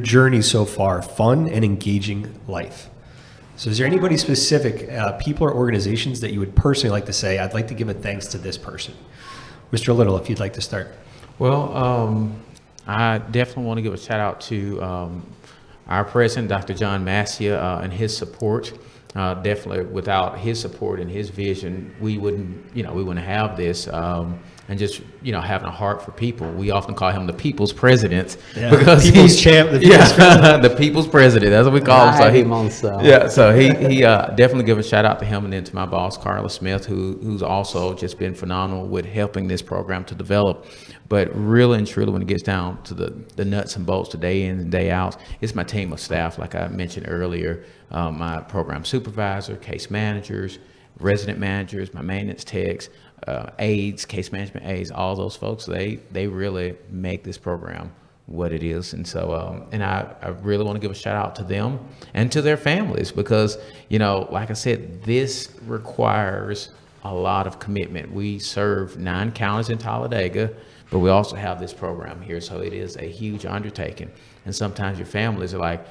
journey so far fun and engaging life. So is there anybody specific, people or organizations that you would personally like to say, I'd like to give a thanks to this person? Mr. Little, if you'd like to start. Well, I definitely want to give a shout out to our president, Dr. John Massia, and his support. Definitely without his support and his vision, we wouldn't have this. And just, having a heart for people. We often call him the people's president. Yeah, because people's champ, the people's president. The people's president. That's what we call him. I have him on sale. Yeah, so he definitely give a shout out to him, and then to my boss, Carla Smith, who's also just been phenomenal with helping this program to develop. But really and truly, when it gets down to the nuts and bolts, the day in and day out, it's my team of staff, like I mentioned earlier, my program supervisor, case managers, resident managers, my maintenance techs, aides, case management aides, all those folks, they really make this program what it is. And so, and I really want to give a shout out to them and to their families, because, like I said, this requires a lot of commitment. We serve 9 counties in Talladega, but we also have this program here. So it is a huge undertaking. And sometimes your families are like,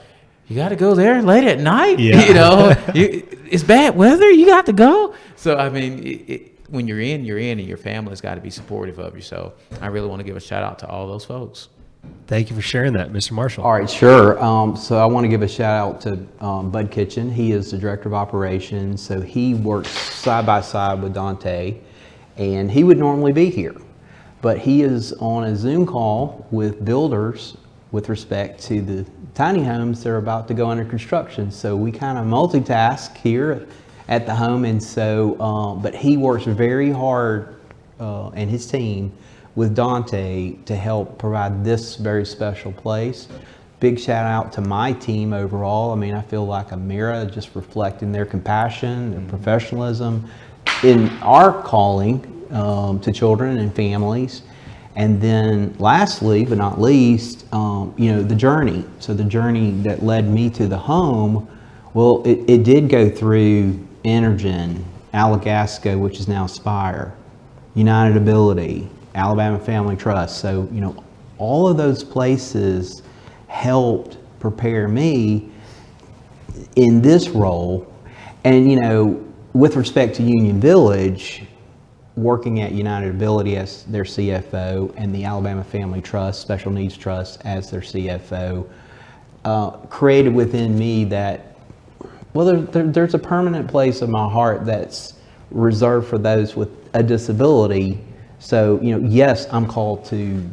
you got to go there late at night, it's bad weather, you got to go. So, I mean, when you're in, and your family's got to be supportive of you. So I really want to give a shout out to all those folks. Thank you for sharing that, Mr. Marshall. All right, sure. So I want to give a shout out to Bud Kitchen. He is the director of operations. So he works side by side with Dante, and he would normally be here, but he is on a Zoom call with builders with respect to the tiny homes that are about to go under construction. So we kind of multitask here at the home, and so, but he works very hard, and his team with Dante to help provide this very special place. Big shout out to my team overall. I mean, I feel like a mirror, just reflecting their compassion, their professionalism in our calling to children and families. And then lastly, but not least, the journey. So the journey that led me to the home, well, it did go through Energen, Alagasco, which is now Spire, United Ability, Alabama Family Trust. So, all of those places helped prepare me in this role. And, with respect to Union Village, working at United Ability as their CFO and the Alabama Family Trust, Special Needs Trust as their CFO, created within me that, well, there's a permanent place in my heart that's reserved for those with a disability. So, yes, I'm called to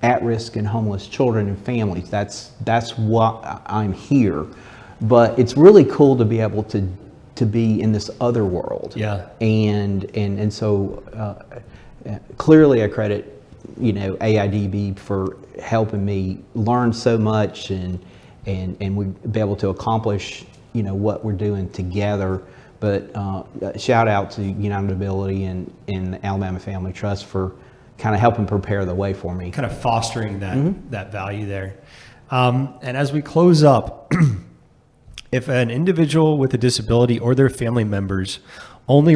at-risk and homeless children and families. That's what I'm here. But it's really cool to be able to be in this other world. Yeah. And so clearly I credit, AIDB for helping me learn so much and we be able to accomplish, what we're doing together. But shout out to United Ability and the Alabama Family Trust for kind of helping prepare the way for me. Kind of fostering that value there. And as we close up, if an individual with a disability or their family members only